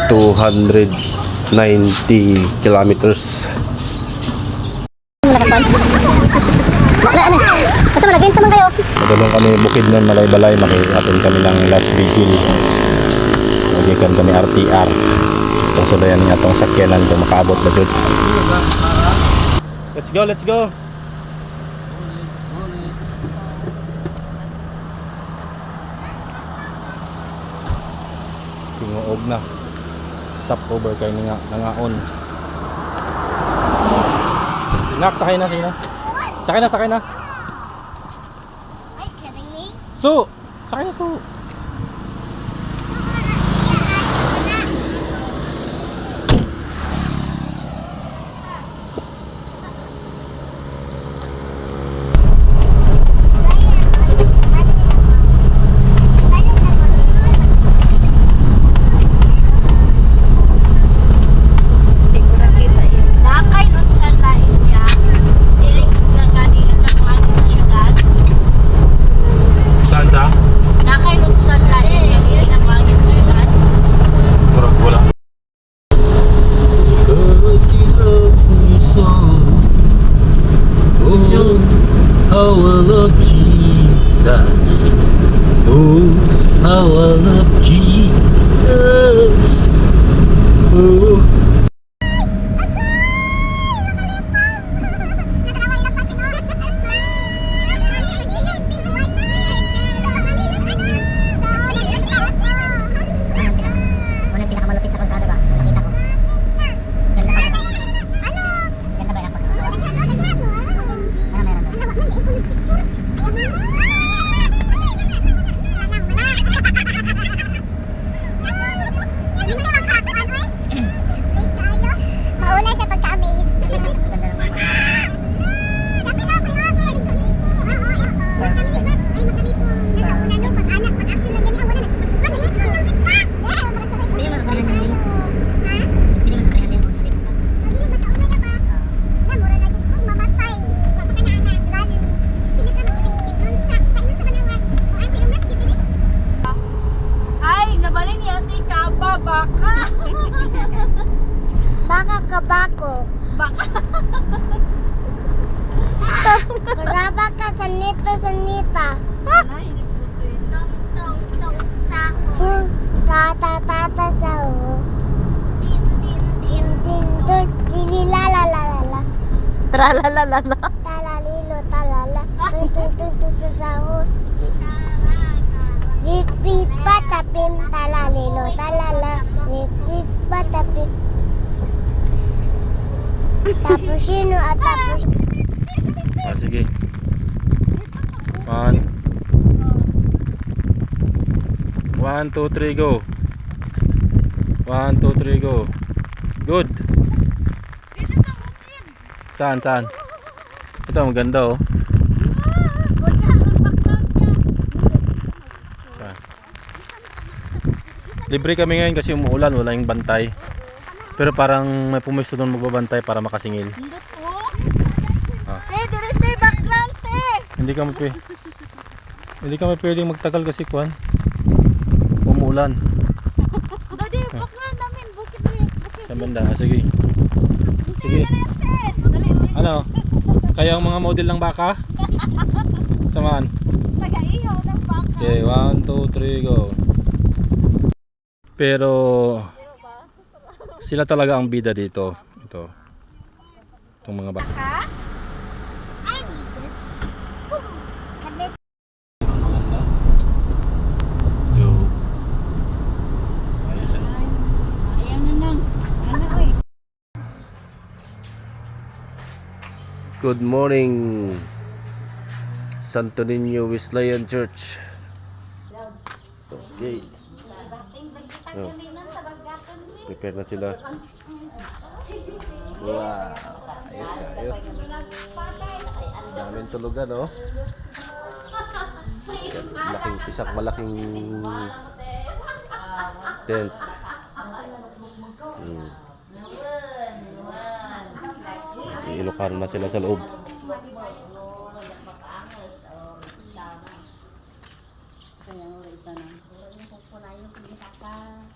290 kilometers. Madalong kami bukid nun, malay-balay, makiatin kami ng last vigil. Magikan kami RTR. Itong sulayan nga itong sakyanan kung makaabot na dyan. Let's go, let's go! Tinguog na. Stop over kayo nangaon. Nak, sakay na, sakay na. Sakay na, sakay na. Are you kidding me? So, sakay na, so. How I love Jesus. Oh, how I love Jesus. Oh. Baka kabako. Baka. Karaba ka sanito sanita. Ay, hindi po ito eh. Tong tong tong sa. Tata tata sa. Din din din din din din la la la la la. Tralalalala. Talalilo talala. Tun tun tun tun sa sahur. Vipi patapim talalilo talala. Vipi patapim. Tapos sino at tapos Sige. 1 1, 2, 3, go. 1, 2, 3, go. Good. Saan, saan? Ito, maganda oh. Saan? Libre kami ngayon kasi umuulan, wala yung bantay. Pero parang may pumisto doon magbabantay para makasingil. Hindot po. Ah. Direte background Hindi kami pwedeng magtagal kasi kuan. Umuulan. Dadi, background namin. Bukid mo yun. Sa banda, sige. Sige. Ano? Kayo ang mga model ng baka? Samahan. Taga-ihaw ng baka. Okay, 1, 2, 3, go. Pero sila talaga ang bida dito. Ito. Itong mga baka. I need this. Kabit. Go. Ayos na. Ayaw na nang. Ano eh. Good morning, Santo Niño Wesleyan Church. Okay. Oh. Prepare na sila. Wow. Ayos ka. Ayos. Daming tulugan, oh. Malaking pisak, malaking tent. Iilukan na sila sa loob.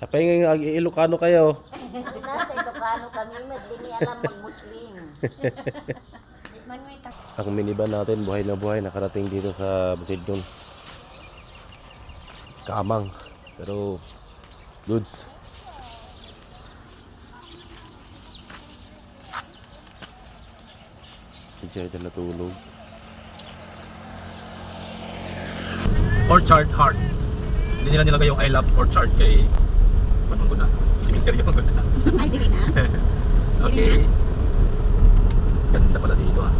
Apay nga Ilocano kayo. Nasa Ilocano kami, hindi alam mag-Muslim. Ang minivan natin buhay na buhay nakarating dito sa Bukidnon. Kamang pero goods. Diyan na natulog. Orchard Heart. Hindi nila nilagay yung I love Orchard kay ano ko na. Cemetery ko na. Ay, dili na. Okay. Ganda pala dito ah.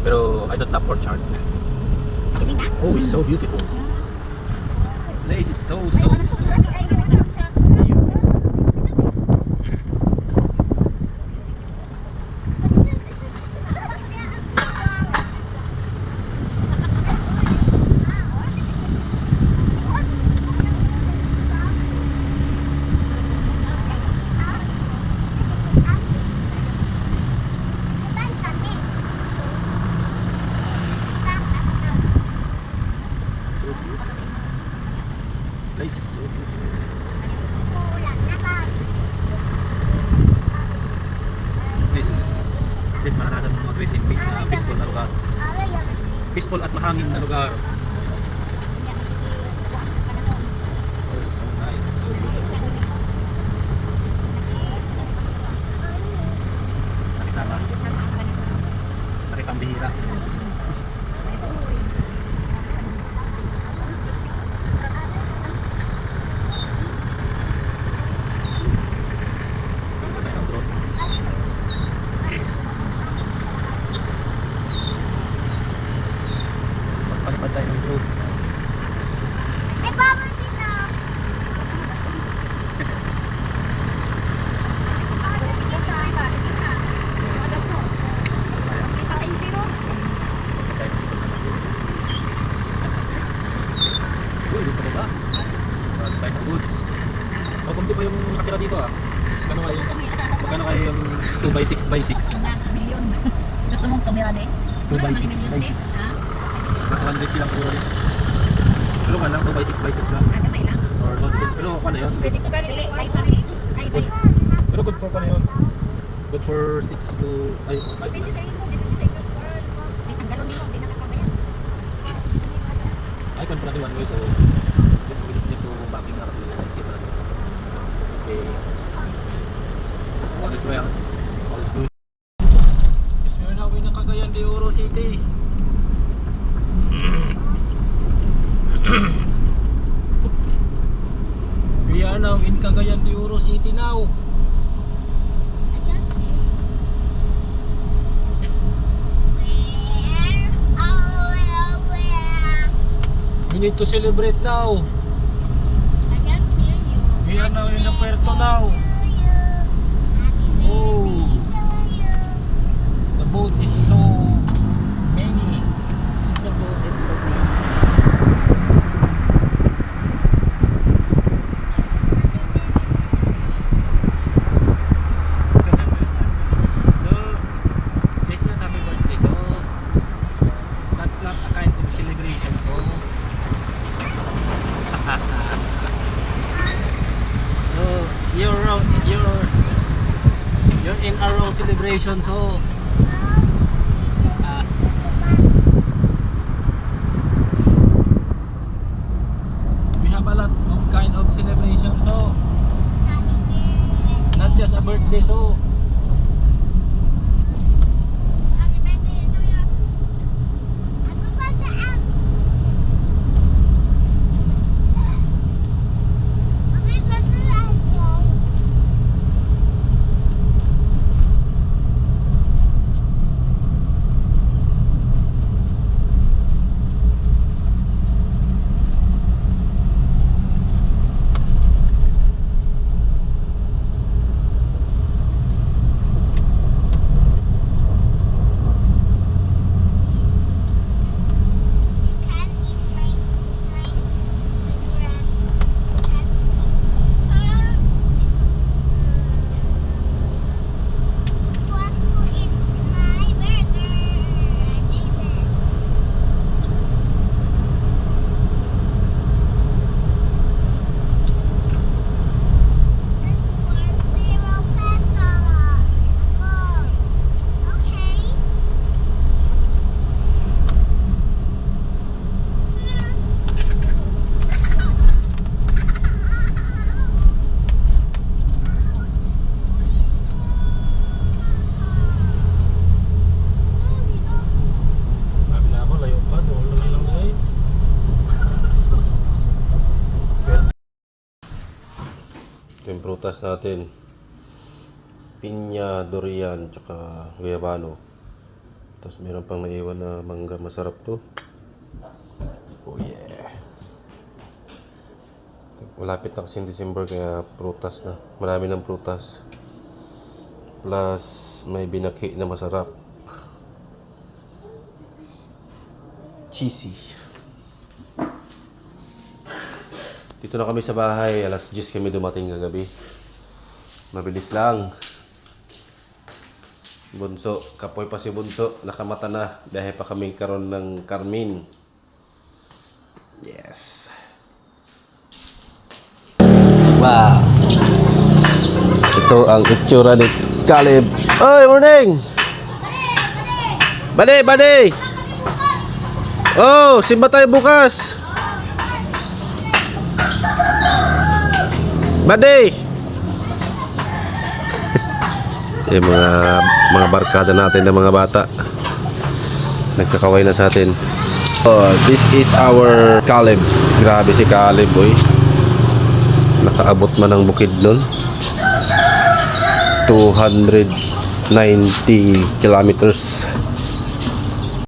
Pero I don't love Orchard. Dili na. Oh, it's so beautiful. Place is so place is so beautiful. This maranasan mo mag-rest in peace sa peaceful na lugar. Peaceful at mahangin na lugar. Oh, so nice, so beautiful. Nakisama. Nakipambihira. Palipad tayo ng road. Ay, bawal dito. Uy, dito ba? Marami tayo sa bus. O, kung di pa yung nakatira dito ah. Magkano kayo yung 2x6x6? Milyon. Gusto mong tumira din? 2x6x6. 100 silang puro rin. Pero ka lang, 2x6x6 lang. Nagamay lang. Or 100. Pero ano yun? Pwede ko ba rin? Ay, pare. Ay, Good. Pero good for ka na yun. Good for 6 to... Ay, 5 Pwede na. sa iyo. Dito sa iyo. Di tanggalon mo. Di nakakabayan. Ay, kung pala one way, so... Dito backing na kasi. Okay. All is well. All is good. Yes, we are now in Cagayan de Oro City. We are now in Cagayan de Oro City now. We need to celebrate now. I can't hear you. We are now in the Puerto now. Oh, the boat is so many. The boat is so big. So, it's not happy birthday. So, that's not a kind of celebration. So, so you're in our own celebration. So, we have a lot of kind of celebration. So, not just a birthday. So, Ito yung prutas natin. Pinya, durian, tsaka guyabano. Tapos meron pang naiwan na mangga. Masarap to. Oh yeah. Malapit na kasing December kaya prutas na. Marami ng prutas. Plus may binakhi na masarap. Cheesy. Dito na kami sa bahay. Alas 10 kami dumating kagabi. Mabilis lang. Bunso, kapoy pa si Bunso. Nakamata na. Dahil pa kami karon ng Carmen. Yes. Wow. Ito ang itsura ni Caleb. Oy, morning! Bade, bade! Oh, simba tayo bukas! Bade! Yung mga barkada natin ng mga bata. Nagkakaway na sa atin. Oh, this is our Caleb. Grabe si Caleb, boy. Nakaabot man ang bukid nun. 290 kilometers.